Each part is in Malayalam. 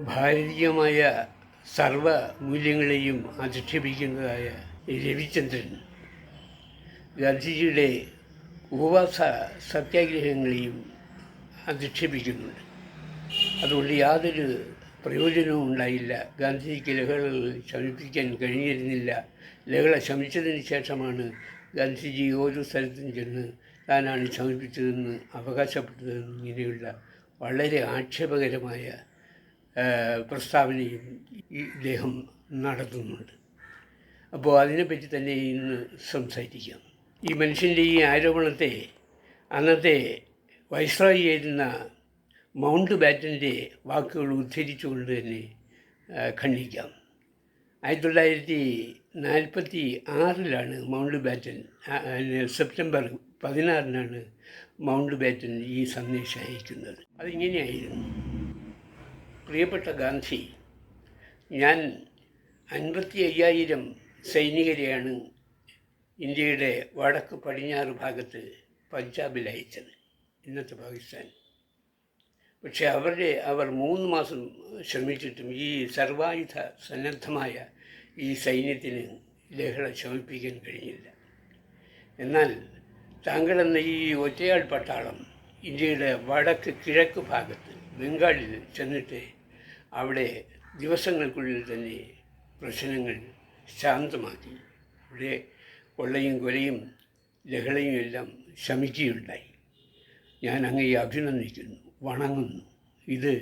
ഭാരതീയമായ സർവ മൂല്യങ്ങളെയും അധിക്ഷേപിക്കുന്നതായ രവിചന്ദ്രൻ ഗാന്ധിജിയുടെ ഉപവാസ സത്യാഗ്രഹങ്ങളെയും അധിക്ഷേപിക്കുന്നുണ്ട്. അതുകൊണ്ട് യാതൊരു പ്രയോജനവും ഉണ്ടായില്ല. ഗാന്ധിജിക്ക് ലഹളകൾ ശമിപ്പിക്കാൻ കഴിഞ്ഞിരുന്നില്ല. ലഹള ശമിച്ചതിന് ശേഷമാണ് ഗാന്ധിജി ഓരോ സ്ഥലത്തും ചെന്ന് താനാണ് ശമിപ്പിച്ചതെന്ന് അവകാശപ്പെട്ടതെന്ന് ഇങ്ങനെയുള്ള വളരെ ആക്ഷേപകരമായ പ്രസ്താവനയും ഇദ്ദേഹം നടത്തുന്നുണ്ട്. അപ്പോൾ അതിനെപ്പറ്റി തന്നെ ഇന്ന് സംസാരിക്കാം. ഈ മനുഷ്യൻ്റെ ഈ ആരോപണത്തെ അന്നത്തെ വൈസ്രോയി ആയിരുന്ന മൗണ്ട് ബാറ്റൻ്റെ വാക്കുകൾ ഉദ്ധരിച്ചുകൊണ്ട് തന്നെ ഖണ്ഡിക്കാം. 1946 mount batten, September 16 mount batten ഈ സന്ദേശം അയക്കുന്നത്. അതിങ്ങനെയായിരുന്നു: പ്രിയപ്പെട്ട ഗാന്ധി, ഞാൻ 55,000 സൈനികരെയാണ് ഇന്ത്യയുടെ വടക്ക് പടിഞ്ഞാറ് ഭാഗത്ത് പഞ്ചാബിൽ അയച്ചത്, ഇന്നത്തെ പാകിസ്ഥാൻ. പക്ഷേ അവർ 3 മാസം ശ്രമിച്ചിട്ടും ഈ സർവായുധ സന്നദ്ധമായ ഈ സൈന്യത്തിന് ലഹള ശമിപ്പിക്കാൻ കഴിഞ്ഞില്ല. എന്നാൽ താങ്കളെന്ന ഈ ഒറ്റയാൾ പട്ടാളം ഇന്ത്യയുടെ വടക്ക് കിഴക്ക് ഭാഗത്ത് ബംഗാളിൽ ചെന്നിട്ട് അവിടെ ദിവസങ്ങൾക്കുള്ളിൽ തന്നെ പ്രശ്നങ്ങൾ ശാന്തമാക്കി. ഇവിടെ കൊള്ളയും കൊലയും ലഹളയും എല്ലാം ശമിക്കുകയുണ്ടായി. ഞാൻ അങ്ങയെ അഭിനന്ദിക്കുന്നു, വണങ്ങുന്നു. ഇത്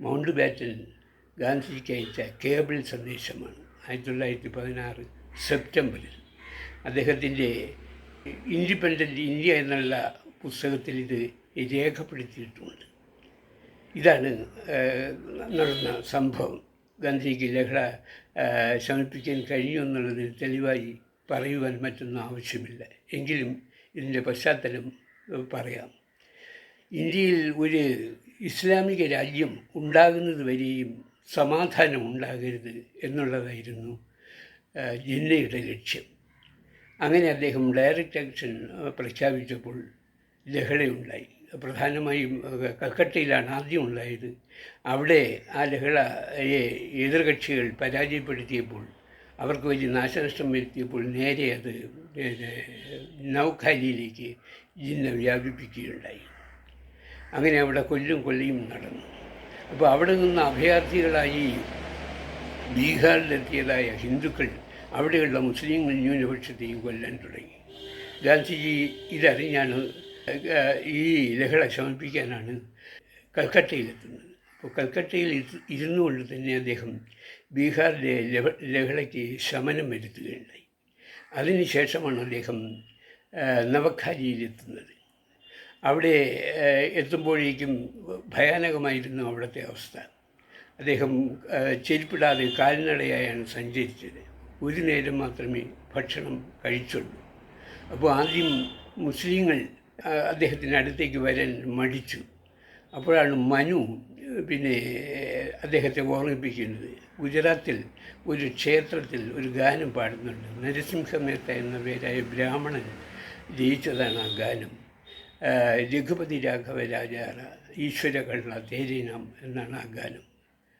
മൗണ്ട് ബാറ്റൻ ഗാന്ധിജിക്ക് അയച്ച കേബിൾ സന്ദേശമാണ്. 1916 സെപ്റ്റംബറിൽ അദ്ദേഹത്തിൻ്റെ ഇൻഡിപെൻഡൻ്റ് ഇന്ത്യ എന്നുള്ള പുസ്തകത്തിൽ ഇത് രേഖപ്പെടുത്തിയിട്ടുണ്ട്. ഇതാണ് നടന്ന സംഭവം. ഗാന്ധിജിക്ക് ലഹള ശമിപ്പിക്കാൻ കഴിഞ്ഞു എന്നുള്ളതിന് തെളിവായി പറയുവാൻ മറ്റൊന്നും ആവശ്യമില്ല. എങ്കിലും ഇതിൻ്റെ പശ്ചാത്തലം പറയാം. ഇന്ത്യയിൽ ഒരു ഇസ്ലാമിക രാജ്യം ഉണ്ടാകുന്നത് വരെയും സമാധാനം ഉണ്ടാകരുത് എന്നുള്ളതായിരുന്നു ജിന്നയുടെ ലക്ഷ്യം. അങ്ങനെ അദ്ദേഹം ഡയറക്റ്റ് ആക്ഷൻ പ്രഖ്യാപിച്ചപ്പോൾ ലഹളയുണ്ടായി. പ്രധാനമായും കൽക്കട്ടയിലാണ് ആദ്യം ഉണ്ടായത്. അവിടെ ആ ലഹളയെ എതിർകക്ഷികൾ പരാജയപ്പെടുത്തിയപ്പോൾ, അവർക്ക് വലിയ നാശനഷ്ടം വരുത്തിയപ്പോൾ നേരെ അത് നൗഖാലിയിലേക്ക് ജിന്ന വ്യാപിപ്പിക്കുകയുണ്ടായി. അങ്ങനെ അവിടെ കൊല്ലയും നടന്നു. അപ്പോൾ അവിടെ നിന്ന് അഭയാർത്ഥികളായി ബീഹാറിലെത്തിയതായ ഹിന്ദുക്കൾ അവിടെയുള്ള മുസ്ലിങ്ങൾ ന്യൂനപക്ഷത്തെയും കൊല്ലാൻ തുടങ്ങി. ഗാന്ധിജി ഇതറിഞ്ഞാണ് ഈ ലഹള ശമിപ്പിക്കാനാണ് കൽക്കട്ടയിലെത്തുന്നത്. അപ്പോൾ കൽക്കട്ടയിൽ ഇരുന്നു കൊണ്ട് തന്നെ അദ്ദേഹം ബീഹാറിലെ ലഹളയ്ക്ക് ശമനം വരുത്തുകയുണ്ടായി. അതിനുശേഷമാണ് അദ്ദേഹം നവഖാലിയിലെത്തുന്നത്. അവിടെ എത്തുമ്പോഴേക്കും ഭയാനകമായിരുന്നു അവിടുത്തെ അവസ്ഥ. അദ്ദേഹം ചെരുപ്പിടാതെ കാൽനടയായാണ് സഞ്ചരിച്ചത്. ഒരു നേരം മാത്രമേ ഭക്ഷണം കഴിച്ചുള്ളൂ. അപ്പോൾ ആദ്യം മുസ്ലിങ്ങൾ അദ്ദേഹത്തിൻ്റെ അടുത്തേക്ക് വരാൻ മടിച്ചു. അപ്പോഴാണ് മനു അദ്ദേഹത്തെ ഓർമ്മിപ്പിക്കുന്നത്. ഗുജറാത്തിൽ ഒരു ക്ഷേത്രത്തിൽ ഒരു ഗാനം പാടുന്നുണ്ട്. നരസിംഹമേത്ത എന്ന പേരായ ബ്രാഹ്മണൻ രചിച്ചതാണ് ആ ഗാനം. രഘുപതി രാഘവ രാജാറ ഈശ്വര കള്ള തേരീനാം എന്നാണ് ആ ഗാനം.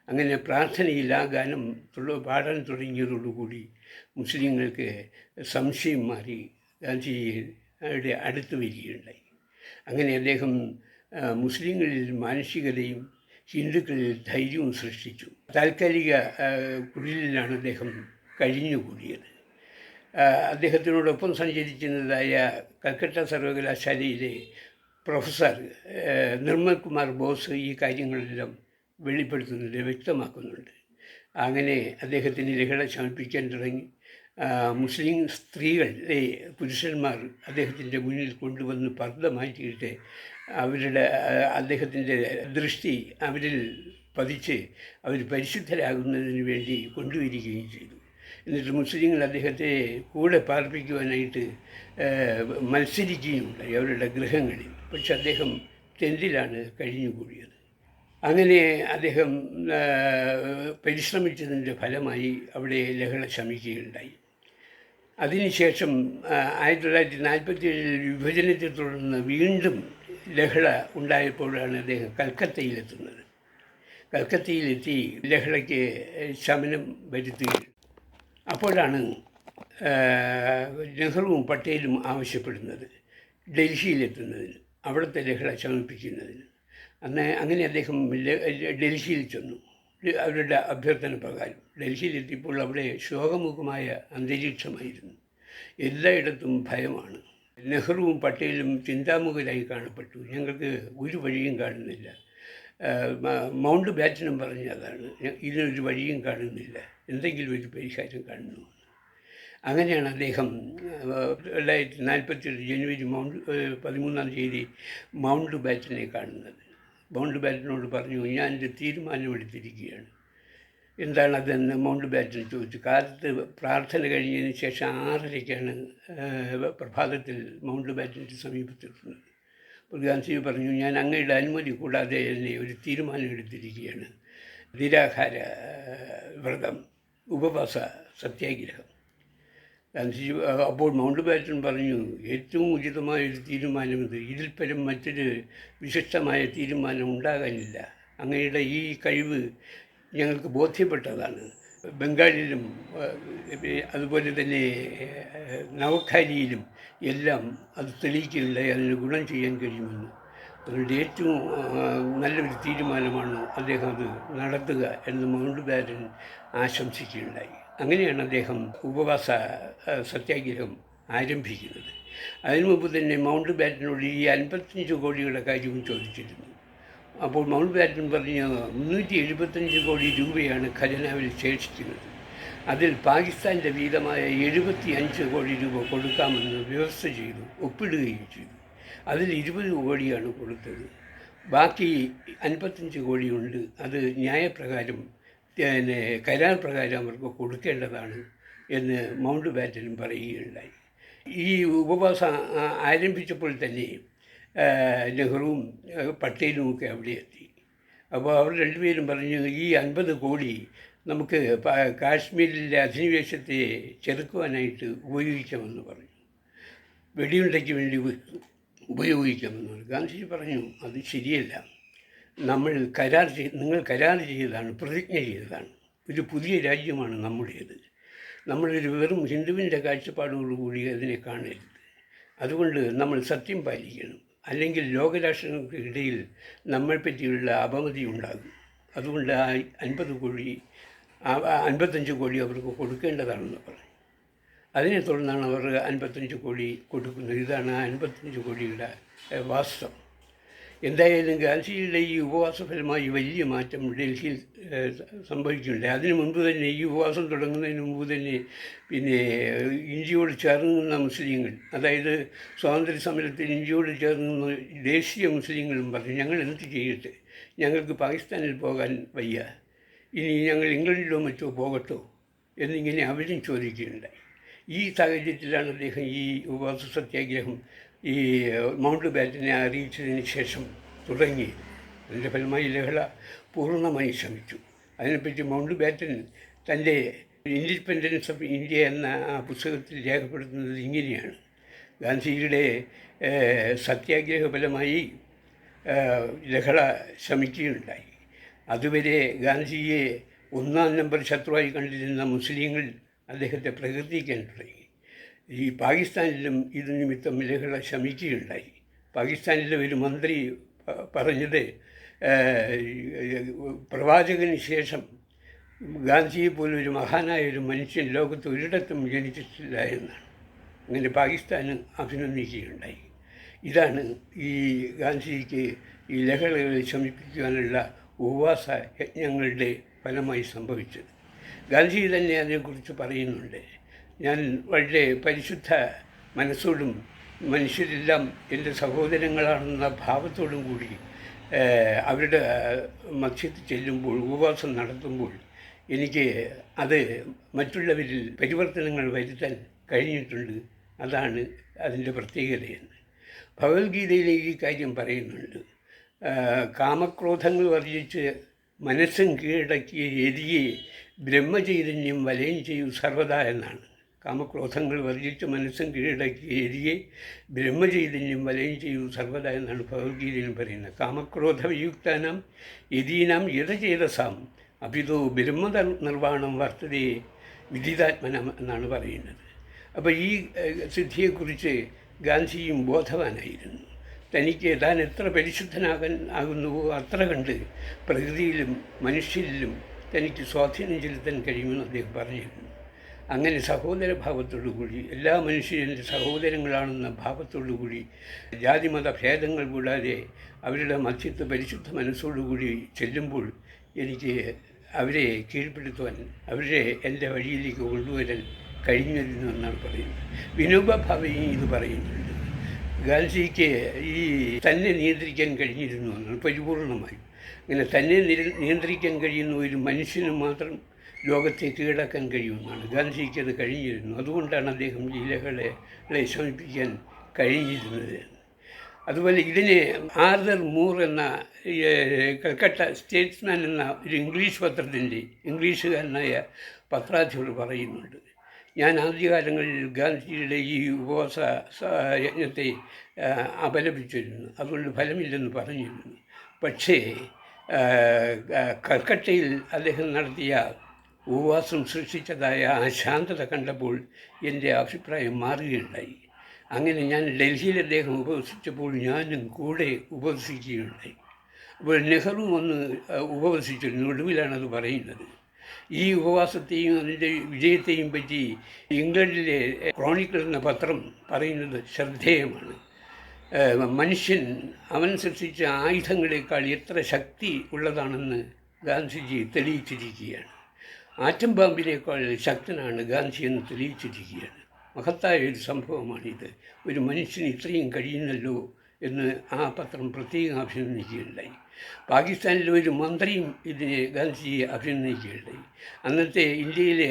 അങ്ങനെ പ്രാർത്ഥനയിൽ ആ ഗാനം പാടാൻ തുടങ്ങിയതോടുകൂടി മുസ്ലിങ്ങൾക്ക് സംശയം മാറി ഗാന്ധിജിയുടെ അടുത്ത് വരികയുണ്ടായി. അങ്ങനെ അദ്ദേഹം മുസ്ലിങ്ങളിൽ മാനസികതയും ഹിന്ദുക്കളിൽ ധൈര്യവും സൃഷ്ടിച്ചു. താൽക്കാലിക കുടിലിലാണ് അദ്ദേഹം കഴിഞ്ഞുകൂടിയത്. അദ്ദേഹത്തിനോടൊപ്പം സഞ്ചരിച്ചിരുന്നതായ കൽക്കട്ട സർവകലാശാലയിലെ പ്രൊഫസർ നിർമ്മൽ കുമാർ ബോസ് ഈ കാര്യങ്ങളെല്ലാം വെളിപ്പെടുത്തുന്നുണ്ട്, വ്യക്തമാക്കുന്നുണ്ട്. അങ്ങനെ അദ്ദേഹത്തിന് ലഹള ശമിപ്പിക്കാൻ തുടങ്ങി. മുസ്ലിം സ്ത്രീകളെ പുരുഷന്മാർ അദ്ദേഹത്തിൻ്റെ മുന്നിൽ കൊണ്ടുവന്ന് പർദ്ദ മാറ്റിയിട്ട് അദ്ദേഹത്തിൻ്റെ ദൃഷ്ടി അവരിൽ പതിച്ച് അവർ പരിശുദ്ധരാകുന്നതിന് വേണ്ടി കൊണ്ടുവരികയും ചെയ്തു. എന്നിട്ട് മുസ്ലിങ്ങൾ അദ്ദേഹത്തെ കൂടെ പാർപ്പിക്കുവാനായിട്ട് മത്സരിക്കുകയുണ്ടായി അവരുടെ ഗൃഹങ്ങളിൽ. പക്ഷെ അദ്ദേഹം ടെൻറ്റിലാണ് കഴിഞ്ഞുകൂടിയത്. അങ്ങനെ അദ്ദേഹം പരിശ്രമിച്ചതിൻ്റെ ഫലമായി അവിടെ ലഹള ശമിക്കുകയുണ്ടായി. അതിനുശേഷം 1947 വിഭജനത്തെ തുടർന്ന് വീണ്ടും ലഹള ഉണ്ടായപ്പോഴാണ് അദ്ദേഹം കൽക്കത്തയിലെത്തുന്നത്. കൽക്കത്തയിലെത്തി ലഹളയ്ക്ക് ശമനം വരുത്തുകയും അപ്പോഴാണ് നെഹ്റുവും പട്ടേലും ആവശ്യപ്പെടുന്നത് ഡൽഹിയിലെത്തുന്നതിന്, അവിടുത്തെ ലഹള ശമിപ്പിക്കുന്നതിന്. അങ്ങനെ അദ്ദേഹം ഡൽഹിയിൽ ചെന്നു. അവരുടെ അഭ്യർത്ഥന പ്രകാരം ഡൽഹിയിലെത്തിയപ്പോൾ അവിടെ ശോകമുഖമായ അന്തരീക്ഷമായിരുന്നു. എല്ലായിടത്തും ഭയമാണ്. നെഹ്റുവും പട്ടേലും ചിന്താമുഖരായി കാണപ്പെട്ടു. ഞങ്ങൾക്ക് ഒരു വഴിയും കാണുന്നില്ല. മൗണ്ട് ബാറ്റനും പറഞ്ഞതാണ്, ഇതിനൊരു വഴിയും കാണുന്നില്ല, എന്തെങ്കിലും ഒരു പരിഹാരം കാണുന്നു. അങ്ങനെയാണ് അദ്ദേഹം 1947 ജനുവരി 13 മൗണ്ട് ബാറ്റനെ കാണുന്നത്. മൗണ്ട് ബാറ്റനോട് പറഞ്ഞു, ഞാനൊരു തീരുമാനമെടുത്തിരിക്കുകയാണ്. എന്താണ് അതെന്ന് മൗണ്ട് ബാറ്റൻ ചോദിച്ചു. കാലത്ത് പ്രാർത്ഥന കഴിഞ്ഞതിന് ശേഷം 6:30-ക്കാണ് പ്രഭാതത്തിൽ മൗണ്ട് ബാറ്റൻ്റെ സമീപത്തെത്തുന്നത്. അപ്പോൾ ഗാന്ധി പറഞ്ഞു, ഞാൻ അങ്ങയുടെ അനുമതി കൂടാതെ തന്നെ ഒരു തീരുമാനം എടുത്തിരിക്കുകയാണ്. നിരാഹാര വ്രതം, ഉപവാസ സത്യാഗ്രഹം. ഗാന്ധിജി അപ്പോൾ മൗണ്ട് ബാറ്റൻ പറഞ്ഞു, ഏറ്റവും ഉചിതമായൊരു തീരുമാനം ഇത്. ഇതിൽ പരം മറ്റൊരു വിശിഷ്ടമായ തീരുമാനം ഉണ്ടാകാനില്ല. അങ്ങയുടെ ഈ കഴിവ് ഞങ്ങൾക്ക് ബോധ്യപ്പെട്ടതാണ്. ബംഗാളിലും അതുപോലെ തന്നെ നവഖാലിയിലും എല്ലാം അത് തെളിയിക്കുകയുണ്ടായി, അതിന് ഗുണം ചെയ്യാൻ കഴിയുമെന്ന്. അതുകൊണ്ട് ഏറ്റവും നല്ലൊരു തീരുമാനമാണ് അദ്ദേഹം അത് നടത്തുക എന്ന് മൗണ്ട് ബാറ്റൻ ആശംസിക്കുകയുണ്ടായി. അങ്ങനെയാണ് അദ്ദേഹം ഉപവാസ സത്യാഗ്രഹം ആരംഭിക്കുന്നത്. അതിനു മുമ്പ് തന്നെ മൗണ്ട് ബാറ്റനോട് ഈ 55 കോടിയുടെ കാര്യവും ചോദിച്ചിരുന്നു. അപ്പോൾ മൗണ്ട് ബാറ്റൻ പറഞ്ഞു, 375 കോടി രൂപയാണ് ഖജനാവിൽ ശേഷിക്കുന്നത്. അതിൽ പാകിസ്ഥാൻ്റെ വീതമായ 75 കോടി രൂപ കൊടുക്കാമെന്ന് വ്യവസ്ഥ ചെയ്തു, ഒപ്പിടുകയും ചെയ്തു. അതിൽ 20 കോടിയാണ് കൊടുത്തത്. ബാക്കി 55 കോടിയുണ്ട്. അത് ന്യായപ്രകാരം കരാർ പ്രകാരം അവർക്ക് കൊടുക്കേണ്ടതാണ് എന്ന് മൗണ്ട് ബാറ്റനും പറയുകയുണ്ടായി. ഈ ഉപവാസം ആരംഭിച്ചപ്പോൾ തന്നെ നെഹ്റുവും പട്ടേലുമൊക്കെ അവിടെ എത്തി. അപ്പോൾ അവർ രണ്ടുപേരും പറഞ്ഞു, ഈ 50 കോടി നമുക്ക് കാശ്മീരിലെ അധിനിവേശത്തെ ചെറുക്കുവാനായിട്ട് ഉപയോഗിക്കാമെന്ന് പറഞ്ഞു. വെടിയുണ്ടയ്ക്ക് വേണ്ടി ഉപയോഗിക്കാമെന്ന് പറഞ്ഞു. ഗാന്ധിജി പറഞ്ഞു, അത് ശരിയല്ല. നിങ്ങൾ കരാർ ചെയ്തതാണ്, പ്രതിജ്ഞ ചെയ്തതാണ്. ഒരു പുതിയ രാജ്യമാണ് നമ്മുടേത്. നമ്മളൊരു വെറും ഹിന്ദുവിൻ്റെ കാഴ്ചപ്പാടോടുകൂടി അതിനെ കാണരുത്. അതുകൊണ്ട് നമ്മൾ സത്യം പാലിക്കണം. അല്ലെങ്കിൽ ലോകരാഷ്ട്രങ്ങൾക്ക് ഇടയിൽ നമ്മളെപ്പറ്റിയുള്ള അപമതി ഉണ്ടാകും. അതുകൊണ്ട് ആ 55 കോടി അവർക്ക് കൊടുക്കേണ്ടതാണെന്ന് പറഞ്ഞു. അതിനെ തുടർന്നാണ് അവർ 55 കോടി കൊടുക്കുന്നത്. ഇതാണ് 55 കോടിയുടെ വാസ്തവം. എന്തായാലും ഗാന്ധിജിയുടെ ഈ ഉപവാസഫലമായി വലിയ മാറ്റം ഡൽഹിയിൽ സംഭവിക്കുന്നുണ്ട്. അതിനു മുൻപ് തന്നെ, ഈ ഉപവാസം തുടങ്ങുന്നതിന് മുമ്പ് തന്നെ ഇന്ത്യയോട് ചേർന്നുന്ന മുസ്ലിങ്ങൾ, അതായത് സ്വാതന്ത്ര്യ സമരത്തിൽ ഇന്ത്യയോട് ചേർന്നുന്ന ദേശീയ മുസ്ലിങ്ങളും പറഞ്ഞു, ഞങ്ങൾ എന്ത് ചെയ്യട്ടെ, ഞങ്ങൾക്ക് പാകിസ്ഥാനിൽ പോകാൻ വയ്യ, ഇനി ഞങ്ങൾ ഇംഗ്ലണ്ടിലോ മറ്റോ പോകട്ടോ എന്നിങ്ങനെ അവരും ചോദിക്കുകയുണ്ടായി. ഈ സാഹചര്യത്തിലാണ് അദ്ദേഹം ഈ ഉപവാസ സത്യാഗ്രഹം ഈ മൗണ്ട് ബാറ്റനെ അറിയിച്ചതിന് ശേഷം തുടങ്ങി. അതിൻ്റെ ഫലമായി ലഹള പൂർണ്ണമായി ശമിച്ചു. അതിനെപ്പറ്റി മൗണ്ട് ബാറ്റൻ തൻ്റെ ഇൻഡിപെൻഡൻസ് ഓഫ് ഇന്ത്യ എന്ന ആ പുസ്തകത്തിൽ രേഖപ്പെടുത്തുന്നത് ഇങ്ങനെയാണ്: ഗാന്ധിജിയുടെ സത്യാഗ്രഹ ഫലമായി ലഹള ശമിക്കുകയുണ്ടായി. അതുവരെ ഗാന്ധിജിയെ 1-ാം നമ്പർ ശത്രുവായി കണ്ടിരുന്ന മുസ്ലിങ്ങൾ അദ്ദേഹത്തെ പ്രകീർത്തിക്കാൻ തുടങ്ങി. ഈ പാകിസ്ഥാനിലും ഇത് നിമിത്തം ലഹള ശമിക്കുകയുണ്ടായി. പാകിസ്ഥാനിലെ ഒരു മന്ത്രി പറഞ്ഞത്, പ്രവാചകന് ശേഷം ഗാന്ധിയെ പോലൊരു മഹാനായ ഒരു മനുഷ്യൻ ലോകത്ത് ഒരിടത്തും ജനിച്ചിട്ടില്ല എന്നാണ്. അങ്ങനെ പാകിസ്ഥാന് അഭിനന്ദിക്കുകയുണ്ടായി. ഇതാണ് ഈ ഗാന്ധിജിക്ക് ഈ ലഹളകളെ ശമിപ്പിക്കുവാനുള്ള ഉപവാസ യജ്ഞങ്ങളുടെ ഫലമായി സംഭവിച്ചത്. ഗാന്ധിജി തന്നെ അതിനെക്കുറിച്ച് പറയുന്നുണ്ട്. ഞാൻ വളരെ പരിശുദ്ധ മനസ്സോടും മനുഷ്യരെല്ലാം എൻ്റെ സഹോദരങ്ങളാണെന്ന ഭാവത്തോടും കൂടി അവരുടെ മധ്യത്തിൽ ചെല്ലുമ്പോൾ, ഉപവാസം നടത്തുമ്പോൾ എനിക്ക് അത് മറ്റുള്ളവരിൽ പരിവർത്തനങ്ങൾ വരുത്താൻ കഴിഞ്ഞിട്ടുണ്ട്. അതാണ് അതിൻ്റെ പ്രത്യേകതയെന്ന് ഭഗവത്ഗീതയിൽ ഈ കാര്യം പറയുന്നുണ്ട്. കാമക്രോധങ്ങൾ വർജിച്ച് മനസ്സും കീഴടക്കിയ എതിയെ ബ്രഹ്മചൈതന്യം വലയം ചെയ്യൂ സർവദാ എന്നാണ്. കാമക്രോധങ്ങൾ വർജിച്ച് മനസ്സും കീഴടക്കി എരിയെ ബ്രഹ്മചൈതന്യം വലയം ചെയ്യൂ സർവ്വത എന്നാണ് ഭഗവത്ഗീതയിലും പറയുന്നത്. കാമക്രോധവിയുക്താനാം യതീനാം യഥചേതസാം അഭിതോ ബ്രഹ്മ നിർവ്വാണം വർത്തതേ വിദിതാത്മനം എന്നാണ് പറയുന്നത്. അപ്പോൾ ഈ സിദ്ധിയെക്കുറിച്ച് ഗാന്ധിയും ബോധവാനായിരുന്നു. തനിക്ക് താൻ എത്ര ആകുന്നുവോ അത്ര കണ്ട് പ്രകൃതിയിലും മനുഷ്യരിലും തനിക്ക് സ്വാധീനം ചെലുത്താൻ കഴിയുമെന്ന് അദ്ദേഹം പറഞ്ഞിരുന്നു. അങ്ങനെ സഹോദരഭാവത്തോടുകൂടി എല്ലാ മനുഷ്യരും സഹോദരങ്ങളാണെന്ന ഭാവത്തോടുകൂടി ജാതിമത ഭേദങ്ങൾ കൂടാതെ അവരുടെ മധ്യത്ത് പരിശുദ്ധ മനസ്സോടുകൂടി ചെല്ലുമ്പോൾ എനിക്ക് അവരെ കീഴ്പ്പെടുത്തുവാൻ, അവരെ എൻ്റെ വഴിയിലേക്ക് കൊണ്ടുവരാൻ കഴിഞ്ഞിരുന്നു എന്നാണ് പറയുന്നത്. വിനോബ ഭാവയും ഇത് പറയുന്നുണ്ട്. ഗാന്ധിക്ക് ഈ തന്നെ നിയന്ത്രിക്കാൻ കഴിഞ്ഞിരുന്നു എന്നാണ് പരിപൂർണമായും. ഇങ്ങനെ തന്നെ നിയന്ത്രിക്കാൻ കഴിയുന്ന ഒരു മനുഷ്യന് മാത്രം ലോകത്തെ കീഴടക്കാൻ കഴിയുമെന്നാണ്. ഗാന്ധിക്ക് അത് കഴിഞ്ഞിരുന്നു. അതുകൊണ്ടാണ് അദ്ദേഹം ലീലകളെ ശമിപ്പിക്കാൻ കഴിഞ്ഞിരുന്നത്. അതുപോലെ ഇതിനെ ആർതർ മൂർ എന്ന കൽക്കട്ട സ്റ്റേറ്റ്സ്മാൻ എന്ന ഒരു ഇംഗ്ലീഷ് പത്രത്തിൻ്റെ ഇംഗ്ലീഷുകാരനായ പത്രാധിപർ പറയുന്നുണ്ട്. ഞാൻ ആദ്യകാലങ്ങളിൽ ഗാന്ധിജിയുടെ ഈ ഉപവാസ യജ്ഞത്തെ അപലപിച്ചിരുന്നു, അതുകൊണ്ട് ഫലമില്ലെന്ന് പറഞ്ഞിരുന്നു. പക്ഷേ കൽക്കട്ടയിൽ അദ്ദേഹം നടത്തിയ ഉപവാസം സൃഷ്ടിച്ചതായ ആ ശാന്തത കണ്ടപ്പോൾ എൻ്റെ അഭിപ്രായം മാറുകയുണ്ടായി. അങ്ങനെ ഞാൻ ഡൽഹിയിൽ അദ്ദേഹം ഉപവസിച്ചപ്പോൾ ഞാനും കൂടെ ഉപവസിക്കുകയുണ്ടായി. അപ്പോൾ നെഹ്റു വന്ന് ഉപവസിച്ചിരുന്നു. ഒടുവിലാണത് പറയുന്നത്. ഈ ഉപവാസത്തെയും അതിൻ്റെ വിജയത്തെയും പറ്റി ഇംഗ്ലണ്ടിലെ ക്രോണിക്കിൾ എന്ന പത്രം പറയുന്നത് ശ്രദ്ധേയമാണ്. മനുഷ്യൻ അവൻ സൃഷ്ടിച്ച ആയുധങ്ങളെക്കാൾ എത്ര ശക്തി ഉള്ളതാണെന്ന് ഗാന്ധിജി തെളിയിച്ചിരിക്കുകയാണ്. ആറ്റം ബാമ്പിനേക്കാൾ ശക്തനാണ് ഗാന്ധി എന്ന് തെളിയിച്ചിരിക്കുകയാണ്. മഹത്തായ ഒരു സംഭവമാണിത്. ഒരു മനുഷ്യന് ഇത്രയും കഴിയുന്നല്ലോ എന്ന് ആ പത്രം പ്രത്യേകം അഭിനന്ദിക്കുകയുണ്ടായി. പാകിസ്ഥാനിലെ ഒരു മന്ത്രിയും ഇതിനെ ഗാന്ധിജിയെ അഭിനന്ദിക്കുകയുണ്ടായി. അന്നത്തെ ഇന്ത്യയിലെ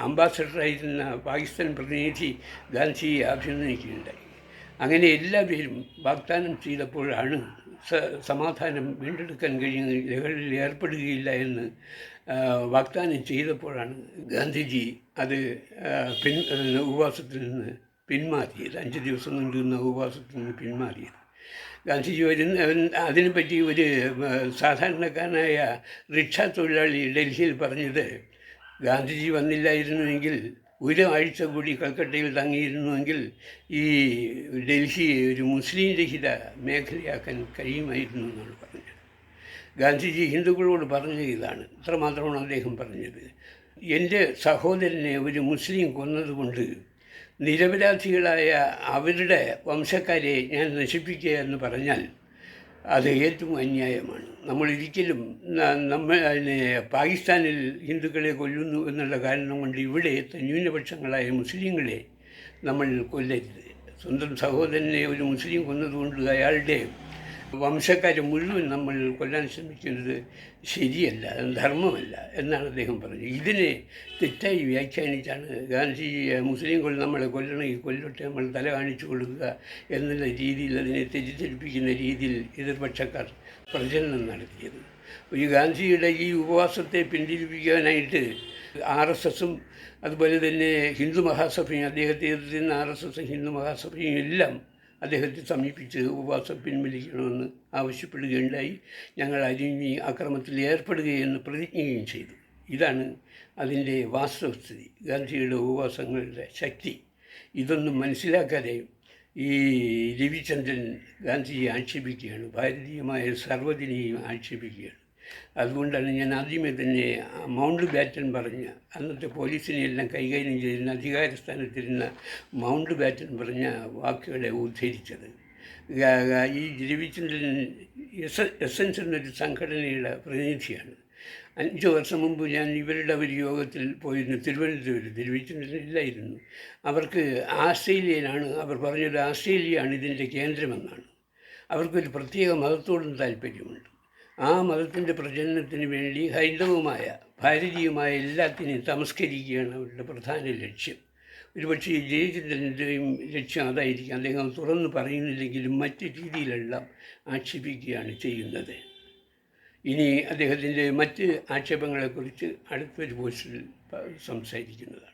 അംബാസഡറായിരുന്ന പാകിസ്ഥാൻ പ്രതിനിധി ഗാന്ധിജിയെ അഭിനന്ദിക്കുകയുണ്ടായി. അങ്ങനെ എല്ലാവരും വാഗ്ദാനം ചെയ്തപ്പോഴാണ് സമാധാനം വീണ്ടെടുക്കാൻ കഴിയുന്ന ലഹരിയിൽ ഏർപ്പെടുകയില്ല എന്ന് വാഗ്ദാനം ചെയ്തപ്പോഴാണ് ഗാന്ധിജി അത് ഉപവാസത്തിൽ നിന്ന് പിന്മാറിയത്. 5 ദിവസം നീണ്ടുന്ന ഉപവാസത്തിൽ നിന്ന് പിന്മാറിയത്. ഗാന്ധിജി അതിനെപ്പറ്റി ഒരു സാധാരണക്കാരനായ റിക്ഷാ തൊഴിലാളി ഡൽഹിയിൽ പറഞ്ഞത്, ഗാന്ധിജി വന്നില്ലായിരുന്നുവെങ്കിൽ ഒരാഴ്ച കൂടി കൽക്കട്ടയിൽ തങ്ങിയിരുന്നുവെങ്കിൽ ഈ ഡൽഹി ഒരു മുസ്ലിം രഹിത മേഖലയാക്കാൻ കഴിയുമായിരുന്നു എന്നാണ് പറഞ്ഞത്. ഗാന്ധിജി ഹിന്ദുക്കളോട് പറഞ്ഞ ഇതാണ്. ഇത്രമാത്രമാണ് അദ്ദേഹം പറഞ്ഞത്. എൻ്റെ സഹോദരനെ ഒരു മുസ്ലിം കൊന്നതുകൊണ്ട് നിരപരാധികളായ അവരുടെ വംശക്കാരെ ഞാൻ നശിപ്പിക്കുക എന്ന് പറഞ്ഞാൽ അത് ഏറ്റവും അന്യായമാണ്. നമ്മളൊരിക്കലും പാകിസ്ഥാനിൽ ഹിന്ദുക്കളെ കൊല്ലുന്നു എന്നുള്ള കാരണം കൊണ്ട് ഇവിടെ ന്യൂനപക്ഷങ്ങളായ മുസ്ലിങ്ങളെ നമ്മൾ കൊല്ലരുത്. സ്വന്തം സഹോദരനെ ഒരു മുസ്ലിം കൊന്നതുകൊണ്ട് അയാളുടെ വംശക്കാരെ മുഴുവൻ നമ്മൾ കൊല്ലാൻ ശ്രമിക്കുന്നത് ശരിയല്ല, ധർമ്മമല്ല എന്നാണ് അദ്ദേഹം പറഞ്ഞത്. ഇതിനെ തെറ്റായി വ്യാഖ്യാനിച്ചാണ് ഗാന്ധി മുസ്ലിങ്ങൾ നമ്മളെ കൊല്ലണമെങ്കിൽ കൊല്ലട്ടെ, നമ്മൾ തല കാണിച്ചു കൊടുക്കുക എന്നുള്ള രീതിയിൽ അതിനെ തെറ്റിദ്ധരിപ്പിക്കുന്ന രീതിയിൽ എതിർപക്ഷക്കാർ പ്രചരണം നടത്തിയത്. ഈ ഗാന്ധിയുടെ ഈ ഉപവാസത്തെ പിന്തിരിപ്പിക്കാനായിട്ട് RSSും അതുപോലെ തന്നെ ഹിന്ദു മഹാസഭയും, അദ്ദേഹത്തെ എതിർക്കുന്ന RSSും ഹിന്ദു മഹാസഭയും എല്ലാം അദ്ദേഹത്തെ സമീപിച്ച് ഉപവാസം പിൻവലിക്കണമെന്ന് ആവശ്യപ്പെടുകയുണ്ടായി. ഞങ്ങൾ അരിഞ്ഞി അക്രമത്തിൽ ഏർപ്പെടുകയെന്ന് പ്രതിജ്ഞയും ചെയ്തു. ഇതാണ് അതിൻ്റെ വാസ്തവസ്ഥിതി, ഗാന്ധിയുടെ ഉപവാസങ്ങളുടെ ശക്തി. ഇതൊന്നും മനസ്സിലാക്കാതെ ഈ രവിചന്ദ്രൻ ഗാന്ധിജിയെ ആക്ഷേപിക്കുകയാണ്, ഭാരതീയമായ സർവ്വതിനെയും ആക്ഷേപിക്കുകയാണ്. അതുകൊണ്ടാണ് ഞാൻ ആദ്യമേ തന്നെ മൗണ്ട് ബാറ്റൻ പറഞ്ഞ, അന്നത്തെ പോലീസിനെയെല്ലാം കൈകാര്യം ചെയ്യുന്ന അധികാരസ്ഥാനത്തിരുന്ന മൗണ്ട് ബാറ്റൻ പറഞ്ഞ വാക്കുകളെ ഉദ്ധരിച്ചത്. ഈ രവിചന്ദ്രൻ എസൻസ് എന്നൊരു സംഘടനയുടെ പ്രതിനിധിയാണ്. 5 വർഷം മുമ്പ് ഞാൻ ഇവരുടെ ഒരു യോഗത്തിൽ പോയിരുന്നു തിരുവനന്തപുരത്ത്. രവിചന്ദ്രൻ ഇല്ലായിരുന്നു. അവർക്ക് ആസ്ട്രേലിയയിലാണ്, അവർ പറഞ്ഞത് ആസ്ട്രേലിയയാണ് ഇതിൻ്റെ കേന്ദ്രമെന്നാണ്. അവർക്കൊരു പ്രത്യേക മതത്തോടും താല്പര്യമുണ്ട്. ആ മതത്തിൻ്റെ പ്രചരണത്തിന് വേണ്ടി ഹൈന്ദവമായ ഭാരതീയമായ എല്ലാത്തിനെയും തമസ്കരിക്കുകയാണ് അവരുടെ പ്രധാന ലക്ഷ്യം. ഒരുപക്ഷെ ജയചന്ദ്രൻ്റെയും ലക്ഷ്യം അതായിരിക്കും. അദ്ദേഹം തുറന്നു പറയുന്നില്ലെങ്കിലും മറ്റ് രീതിയിലെല്ലാം ആക്ഷേപിക്കുകയാണ് ചെയ്യുന്നത്. ഇനി അദ്ദേഹത്തിൻ്റെ മറ്റ് ആക്ഷേപങ്ങളെക്കുറിച്ച് അടുത്തൊരു പോസ്റ്റിൽ സംസാരിക്കുന്നതാണ്.